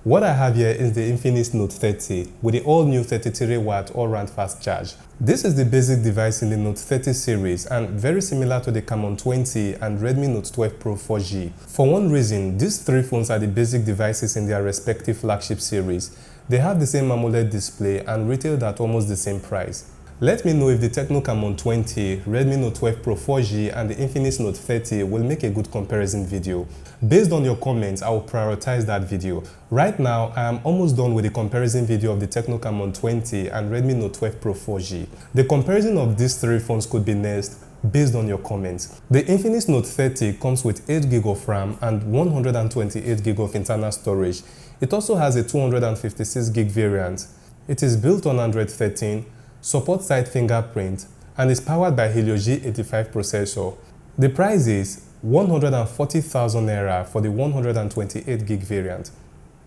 What I have here is the Infinix Note 30 with the all-new 33-watt all-round fast charge. This is the basic device in the Note 30 series and very similar to the Camon 20 and Redmi Note 12 Pro 4G. For one reason, these three phones are the basic devices in their respective flagship series. They have the same AMOLED display and retailed at almost the same price. Let me know if the Tecno Camon 20, Redmi Note 12 Pro 4G and the Infinix Note 30 will make a good comparison video. Based on your comments, I will prioritize that video. Right now, I am almost done with the comparison video of the Tecno Camon 20 and Redmi Note 12 Pro 4G. The comparison of these three phones could be next based on your comments. The Infinix Note 30 comes with 8GB of RAM and 128GB of internal storage. It also has a 256GB variant. It is built on Android 13, supports side fingerprint, and is powered by Helio G85 processor. The price is 140,000 naira for the 128GB variant.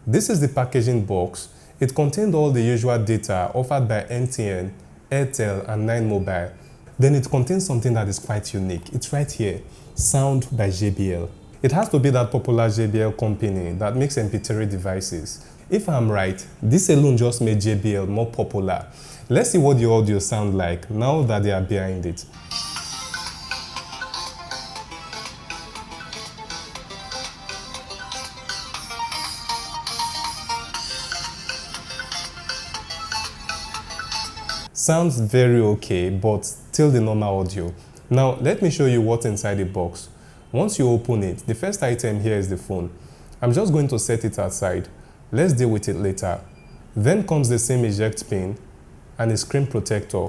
This is the packaging box. It contained all the usual data offered by MTN, Airtel, and 9Mobile. Then it contains something that is quite unique. It's right here, Sound by JBL. It has to be that popular JBL company that makes MP3 devices. If I'm right, this alone just made JBL more popular. Let's see what the audio sounds like now that they are behind it. Sounds very okay, but still the normal audio. Now, let me show you what's inside the box. Once you open it, the first item here is the phone. I'm just going to set it aside. Let's deal with it later. Then comes the SIM eject pin and a screen protector.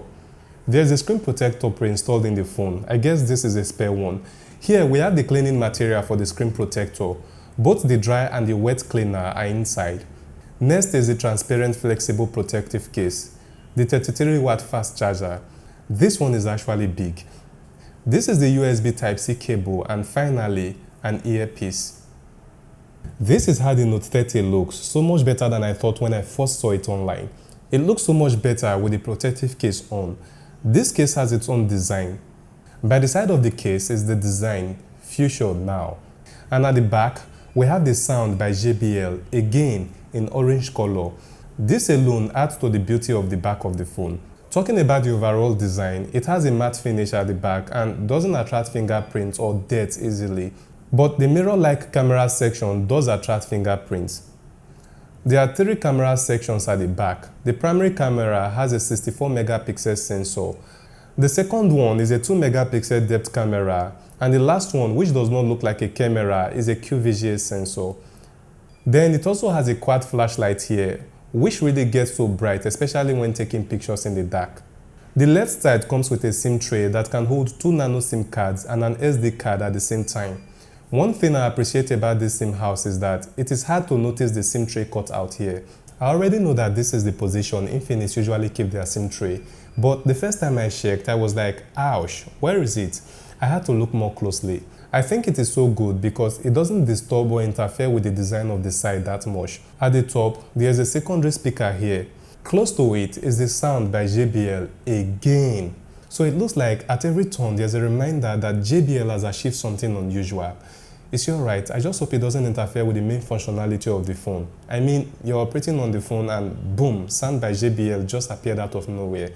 There's a screen protector pre-installed in the phone. I guess this is a spare one. Here we have the cleaning material for the screen protector. Both the dry and the wet cleaner are inside. Next is the transparent flexible protective case. The 33-watt fast charger. This one is actually big. This is the USB Type-C cable, and finally, an earpiece. This is how the Note 30 looks, so much better than I thought when I first saw it online. It looks so much better with the protective case on. This case has its own design. By the side of the case is the design, Future Now. And at the back, we have the Sound by JBL, again in orange color. This alone adds to the beauty of the back of the phone. Talking about the overall design, it has a matte finish at the back and doesn't attract fingerprints or dirt easily. But the mirror-like camera section does attract fingerprints. There are three camera sections at the back. The primary camera has a 64-megapixel sensor. The second one is a 2-megapixel depth camera. And the last one, which does not look like a camera, is a QVGA sensor. Then it also has a quad flashlight here, which really gets so bright, especially when taking pictures in the dark. The left side comes with a SIM tray that can hold 2 nano SIM cards and an SD card at the same time. One thing I appreciate about this SIM house is that it is hard to notice the SIM tray cut out here. I already know that this is the position Infinix usually keep their SIM tray, but the first time I checked, I was like, ouch, where is it? I had to look more closely. I think it is so good because it doesn't disturb or interfere with the design of the side that much. At the top, there's a secondary speaker here. Close to it is the Sound by JBL again. So it looks like at every turn there's a reminder that JBL has achieved something unusual. It's alright, I just hope it doesn't interfere with the main functionality of the phone. I mean, you're operating on the phone and boom, Sound by JBL just appeared out of nowhere.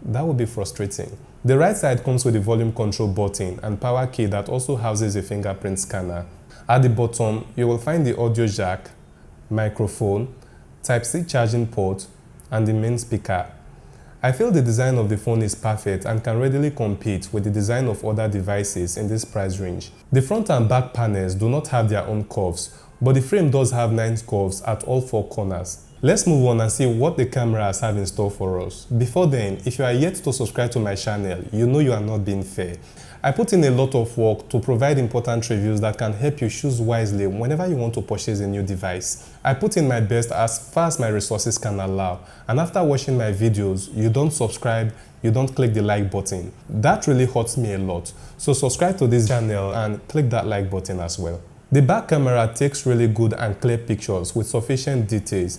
That would be frustrating. The right side comes with the volume control button and power key that also houses a fingerprint scanner. At the bottom, you will find the audio jack, microphone, Type-C charging port, and the main speaker. I feel the design of the phone is perfect and can readily compete with the design of other devices in this price range. The front and back panels do not have their own curves, but the frame does have 9 curves at all 4 corners. Let's move on and see what the cameras have in store for us. Before then, if you are yet to subscribe to my channel, you know you are not being fair. I put in a lot of work to provide important reviews that can help you choose wisely whenever you want to purchase a new device. I put in my best as far as my resources can allow, and after watching my videos, you don't subscribe, you don't click the like button. That really hurts me a lot. So subscribe to this channel and click that like button as well. The back camera takes really good and clear pictures with sufficient details.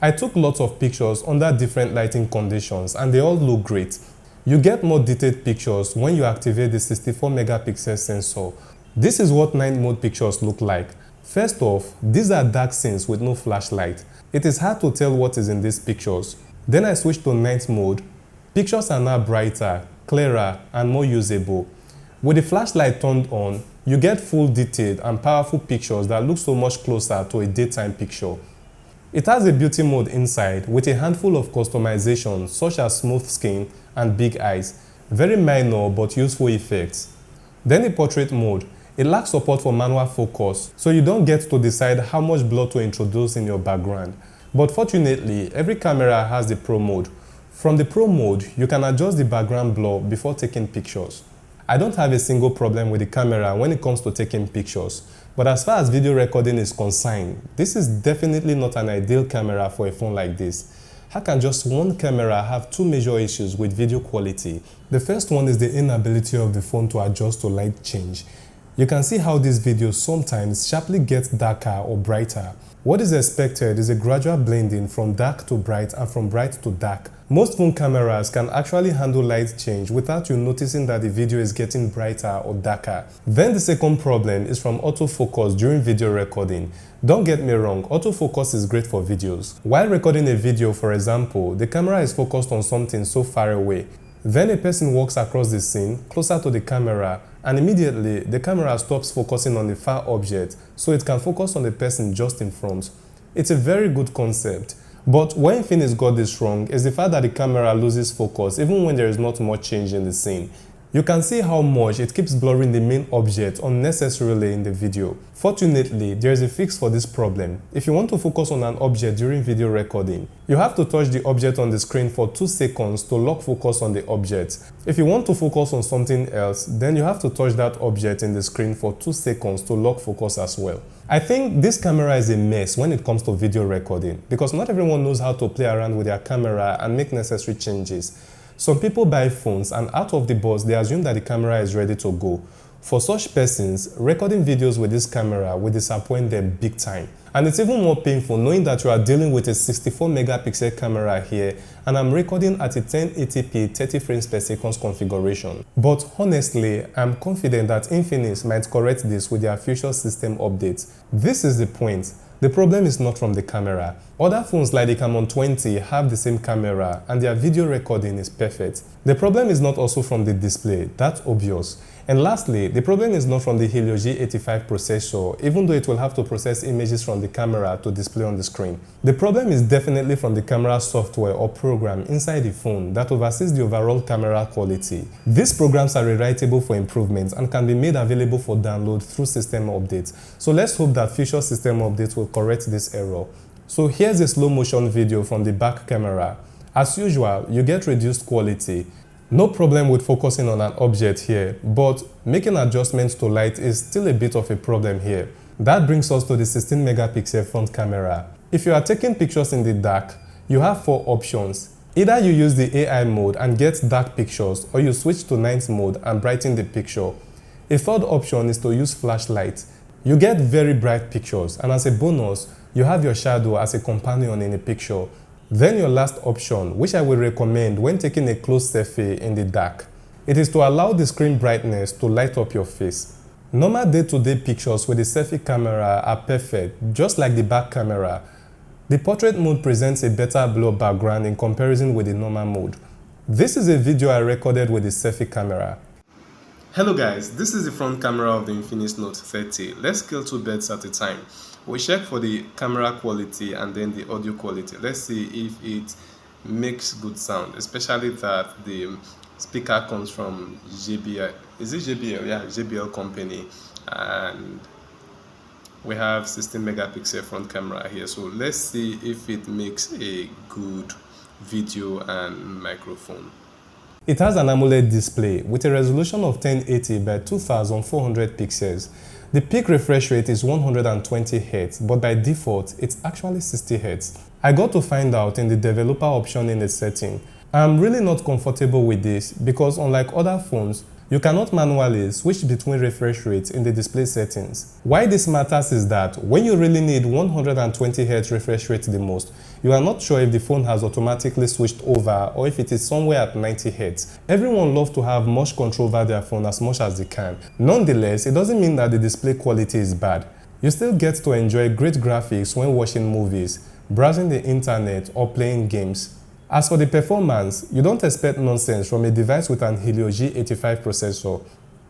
I took lots of pictures under different lighting conditions and they all look great. You get more detailed pictures when you activate the 64-megapixel sensor. This is what night mode pictures look like. First off, these are dark scenes with no flashlight. It is hard to tell what is in these pictures. Then I switched to night mode. Pictures are now brighter, clearer, and more usable. With the flashlight turned on, you get full detailed and powerful pictures that look so much closer to a daytime picture. It has a beauty mode inside with a handful of customizations such as smooth skin and big eyes, very minor but useful effects. Then the portrait mode. It lacks support for manual focus, so you don't get to decide how much blur to introduce in your background. But fortunately, every camera has the Pro mode. From the Pro mode, you can adjust the background blur before taking pictures. I don't have a single problem with the camera when it comes to taking pictures, but as far as video recording is concerned, this is definitely not an ideal camera for a phone like this. How can just one camera have two major issues with video quality? The first one is the inability of the phone to adjust to light change. You can see how this video sometimes sharply gets darker or brighter. What is expected is a gradual blending from dark to bright and from bright to dark. Most phone cameras can actually handle light change without you noticing that the video is getting brighter or darker. Then the second problem is from autofocus during video recording. Don't get me wrong, autofocus is great for videos. While recording a video, for example, the camera is focused on something so far away. Then a person walks across the scene, closer to the camera, and immediately the camera stops focusing on the far object so it can focus on the person just in front. It's a very good concept. But where Infinix got this wrong is the fact that the camera loses focus even when there is not much change in the scene. You can see how much it keeps blurring the main object unnecessarily in the video. Fortunately, there is a fix for this problem. If you want to focus on an object during video recording, you have to touch the object on the screen for 2 seconds to lock focus on the object. If you want to focus on something else, then you have to touch that object in the screen for 2 seconds to lock focus as well. I think this camera is a mess when it comes to video recording because not everyone knows how to play around with their camera and make necessary changes. Some people buy phones and out of the box they assume that the camera is ready to go. For such persons, recording videos with this camera will disappoint them big time. And it's even more painful knowing that you are dealing with a 64 megapixel camera here and I'm recording at a 1080p 30 frames per second configuration. But honestly, I'm confident that Infinix might correct this with their future system updates. This is the point. The problem is not from the camera. Other phones like the Camon 20 have the same camera and their video recording is perfect. The problem is not also from the display, that's obvious. And lastly, the problem is not from the Helio G85 processor, even though it will have to process images from the camera to display on the screen. The problem is definitely from the camera software or program inside the phone that oversees the overall camera quality. These programs are rewritable for improvements and can be made available for download through system updates. So let's hope that future system updates will correct this error. So here's a slow motion video from the back camera. As usual, you get reduced quality. No problem with focusing on an object here, but making adjustments to light is still a bit of a problem here. That brings us to the 16 megapixel front camera. If you are taking pictures in the dark, you have 4 options. Either you use the AI mode and get dark pictures, or you switch to night mode and brighten the picture. A third option is to use flashlight. You get very bright pictures, and as a bonus, you have your shadow as a companion in a picture. Then your last option, which I will recommend when taking a close selfie in the dark. It is to allow the screen brightness to light up your face. Normal day-to-day pictures with the selfie camera are perfect, just like the back camera. The portrait mode presents a better blur background in comparison with the normal mode. This is a video I recorded with the selfie camera. Hello guys, this is the front camera of the Infinix Note 30. Let's kill 2 birds at a time. We check for the camera quality and then the audio quality. Let's see if it makes good sound, especially that the speaker comes from JBL. Is it JBL? Yeah, JBL company. And we have 16 megapixel front camera here. So let's see if it makes a good video and microphone. It has an AMOLED display with a resolution of 1080 by 2400 pixels. The peak refresh rate is 120 Hz, but by default, it's actually 60 Hz. I got to find out in the developer option in the setting. I'm really not comfortable with this because unlike other phones, you cannot manually switch between refresh rates in the display settings. Why this matters is that when you really need 120 Hz refresh rate the most, you are not sure if the phone has automatically switched over or if it is somewhere at 90 Hz. Everyone loves to have much control over their phone as much as they can. Nonetheless, it doesn't mean that the display quality is bad. You still get to enjoy great graphics when watching movies, browsing the internet, or playing games. As for the performance, you don't expect nonsense from a device with an Helio G85 processor.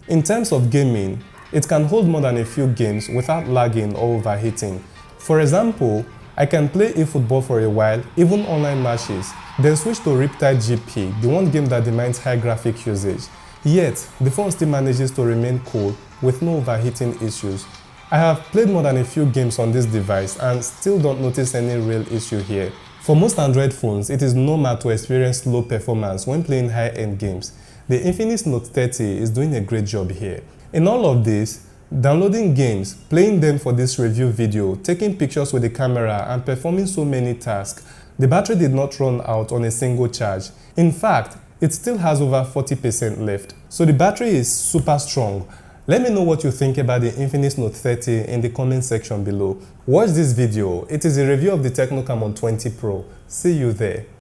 In terms of gaming, it can hold more than a few games without lagging or overheating. For example, I can play eFootball for a while, even online matches, then switch to Riptide GP, the one game that demands high graphic usage. Yet, the phone still manages to remain cool with no overheating issues. I have played more than a few games on this device and still don't notice any real issue here. For most Android phones, it is normal to experience slow performance when playing high-end games. The Infinix Note 30 is doing a great job here. In all of this, downloading games, playing them for this review video, taking pictures with the camera, and performing so many tasks, the battery did not run out on a single charge. In fact, it still has over 40% left. So the battery is super strong. Let me know what you think about the Infinix Note 30 in the comment section below. Watch this video. It is a review of the Tecno Camon 20 Pro. See you there.